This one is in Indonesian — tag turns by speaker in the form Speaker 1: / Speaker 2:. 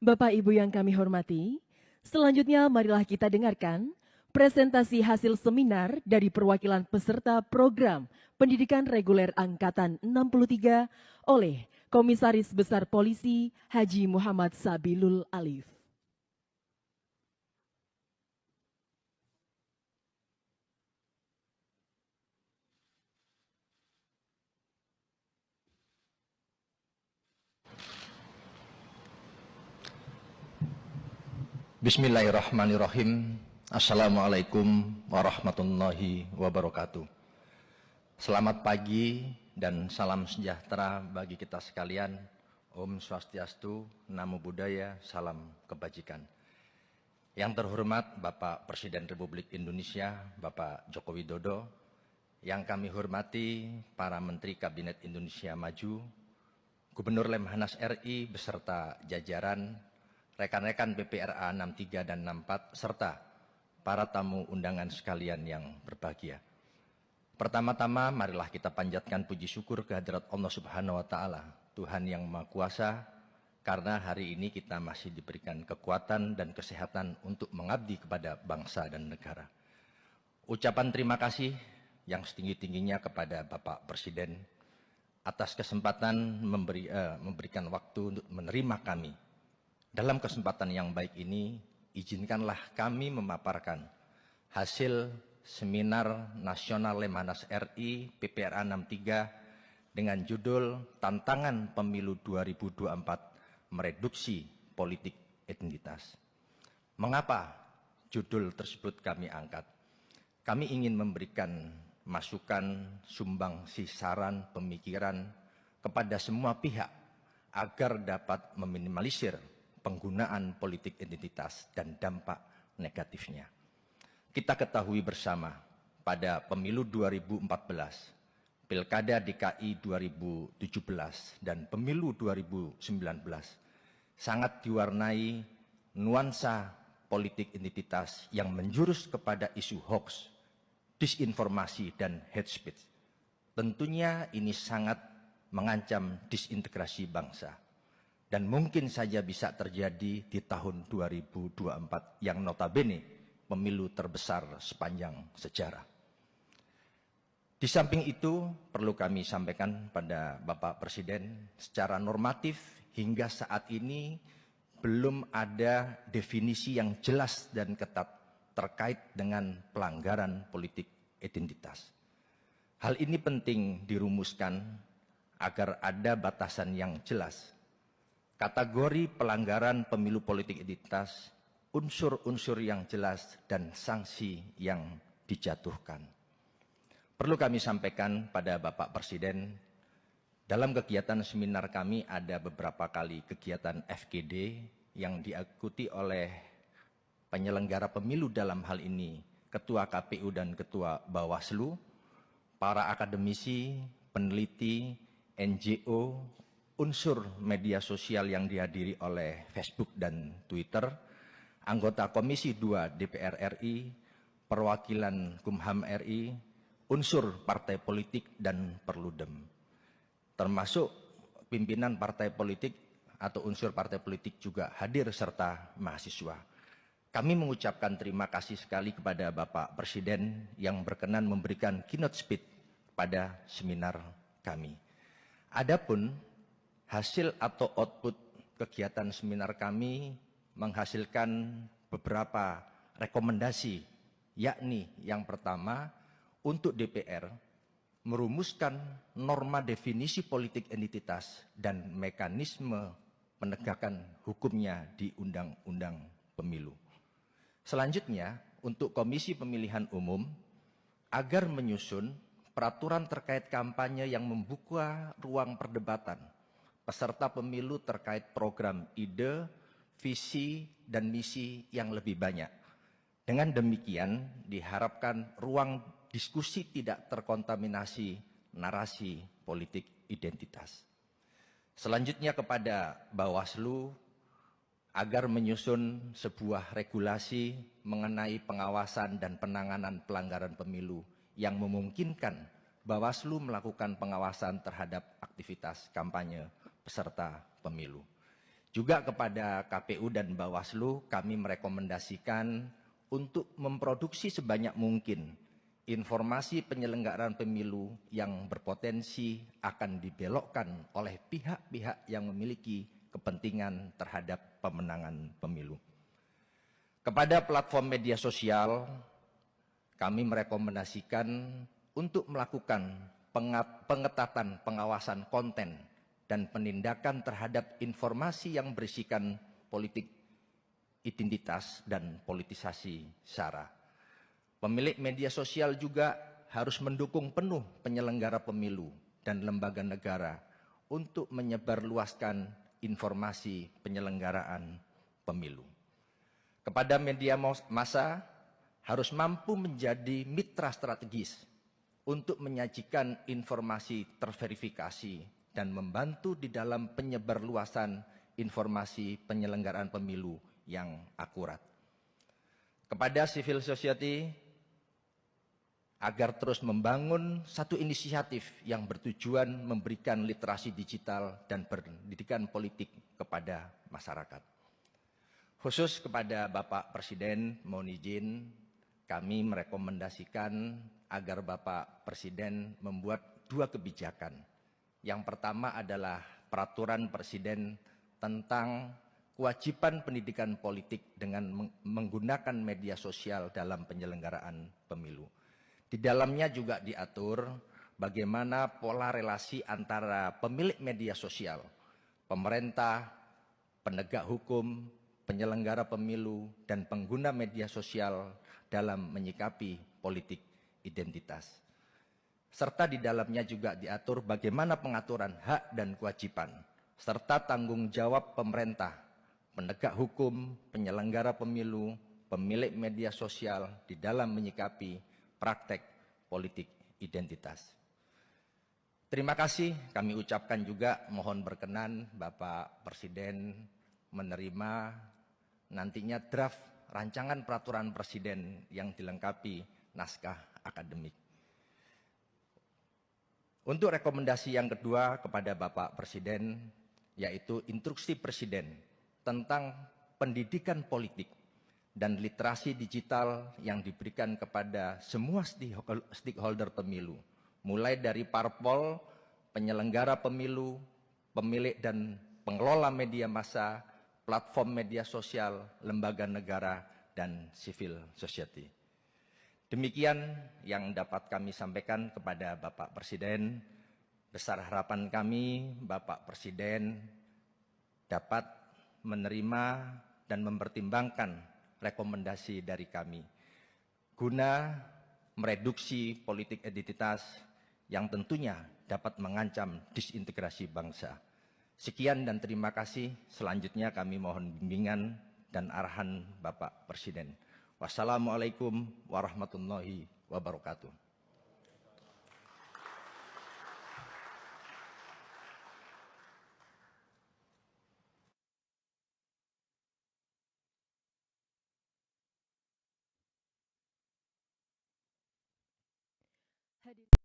Speaker 1: Bapak Ibu yang kami hormati, selanjutnya marilah kita dengarkan presentasi hasil seminar dari perwakilan peserta program Pendidikan Reguler Angkatan 63 oleh Komisaris Besar Polisi Haji Muhammad Sabilul Alif.
Speaker 2: Bismillahirrahmanirrahim. Assalamualaikum warahmatullahi wabarakatuh. Selamat pagi dan salam sejahtera bagi kita sekalian. Om Swastiastu, Namo Buddhaya, salam kebajikan. Yang terhormat Bapak Presiden Republik Indonesia, Bapak Joko Widodo, yang kami hormati para Menteri Kabinet Indonesia Maju, Gubernur Lemhanas RI beserta jajaran, rekan-rekan PPRA 63 dan 64, serta para tamu undangan sekalian yang berbahagia. Pertama-tama, marilah kita panjatkan puji syukur kehadirat Allah Subhanahu wa Ta'ala, Tuhan yang Maha Kuasa, karena hari ini kita masih diberikan kekuatan dan kesehatan untuk mengabdi kepada bangsa dan negara. Ucapan terima kasih yang setinggi-tingginya kepada Bapak Presiden atas kesempatan memberikan waktu untuk menerima kami. Dalam kesempatan yang baik ini, izinkanlah kami memaparkan hasil seminar nasional Lemhanas RI PPRA 63 dengan judul Tantangan Pemilu 2024 Mereduksi Politik Identitas. Mengapa judul tersebut kami angkat? Kami ingin memberikan masukan, sumbangsi saran, pemikiran kepada semua pihak agar dapat meminimalisir penggunaan politik identitas dan dampak negatifnya. Kita ketahui bersama pada pemilu 2014, Pilkada DKI 2017, dan pemilu 2019 sangat diwarnai nuansa politik identitas yang menjurus kepada isu hoax, disinformasi, dan hate speech. Tentunya ini sangat mengancam disintegrasi bangsa. Dan mungkin saja bisa terjadi di tahun 2024 yang notabene pemilu terbesar sepanjang sejarah. Di samping itu perlu kami sampaikan pada Bapak Presiden, secara normatif hingga saat ini belum ada definisi yang jelas dan ketat terkait dengan pelanggaran politik identitas. Hal ini penting dirumuskan agar ada batasan yang jelas. Kategori pelanggaran pemilu politik identitas, unsur-unsur yang jelas, dan sanksi yang dijatuhkan. Perlu kami sampaikan pada Bapak Presiden, dalam kegiatan seminar kami ada beberapa kali kegiatan FGD yang diikuti oleh penyelenggara pemilu, dalam hal ini Ketua KPU dan Ketua Bawaslu, para akademisi, peneliti, NGO, unsur media sosial yang dihadiri oleh Facebook dan Twitter, anggota Komisi 2 DPR RI, perwakilan Kumham RI, unsur partai politik dan Perludem, termasuk pimpinan partai politik atau unsur partai politik juga hadir serta mahasiswa. Kami mengucapkan terima kasih sekali kepada Bapak Presiden yang berkenan memberikan keynote speech pada seminar kami. Adapun hasil atau output kegiatan seminar kami menghasilkan beberapa rekomendasi, yakni yang pertama, untuk DPR merumuskan norma definisi politik identitas dan mekanisme penegakan hukumnya di Undang-Undang Pemilu. Selanjutnya, untuk Komisi Pemilihan Umum agar menyusun peraturan terkait kampanye yang membuka ruang perdebatan peserta pemilu terkait program, ide, visi, dan misi yang lebih banyak. Dengan demikian, diharapkan ruang diskusi tidak terkontaminasi narasi politik identitas. Selanjutnya kepada Bawaslu agar menyusun sebuah regulasi mengenai pengawasan dan penanganan pelanggaran pemilu yang memungkinkan Bawaslu melakukan pengawasan terhadap aktivitas kampanye peserta pemilu. Juga kepada KPU dan Bawaslu kami merekomendasikan untuk memproduksi sebanyak mungkin informasi penyelenggaraan pemilu yang berpotensi akan dibelokkan oleh pihak-pihak yang memiliki kepentingan terhadap pemenangan pemilu. Kepada platform media sosial, kami merekomendasikan untuk melakukan pengetatan pengawasan konten dan penindakan terhadap informasi yang berisikan politik identitas dan politisasi SARA. Pemilik media sosial juga harus mendukung penuh penyelenggara pemilu dan lembaga negara untuk menyebarluaskan informasi penyelenggaraan pemilu. Kepada media massa harus mampu menjadi mitra strategis untuk menyajikan informasi terverifikasi dan membantu di dalam penyebarluasan informasi penyelenggaraan pemilu yang akurat. Kepada civil society, agar terus membangun satu inisiatif yang bertujuan memberikan literasi digital dan pendidikan politik kepada masyarakat. Khusus kepada Bapak Presiden, mohon izin kami merekomendasikan agar Bapak Presiden membuat 2 kebijakan. Yang pertama adalah peraturan Presiden tentang kewajiban pendidikan politik dengan menggunakan media sosial dalam penyelenggaraan pemilu. Di dalamnya juga diatur bagaimana pola relasi antara pemilik media sosial, pemerintah, penegak hukum, penyelenggara pemilu, dan pengguna media sosial dalam menyikapi politik identitas. Serta di dalamnya juga diatur bagaimana pengaturan hak dan kewajiban, serta tanggung jawab pemerintah, penegak hukum, penyelenggara pemilu, pemilik media sosial di dalam menyikapi praktek politik identitas. Terima kasih kami ucapkan juga, mohon berkenan Bapak Presiden menerima nantinya draft rancangan peraturan Presiden yang dilengkapi naskah akademik. Untuk rekomendasi yang kedua kepada Bapak Presiden, yaitu instruksi Presiden tentang pendidikan politik dan literasi digital yang diberikan kepada semua stakeholder pemilu, mulai dari parpol, penyelenggara pemilu, pemilik dan pengelola media massa, platform media sosial, lembaga negara, dan civil society. Demikian yang dapat kami sampaikan kepada Bapak Presiden. Besar harapan kami Bapak Presiden dapat menerima dan mempertimbangkan rekomendasi dari kami guna mereduksi politik identitas yang tentunya dapat mengancam disintegrasi bangsa. Sekian dan terima kasih. Selanjutnya kami mohon bimbingan dan arahan Bapak Presiden. Wassalamualaikum warahmatullahi wabarakatuh.
Speaker 1: Hadir.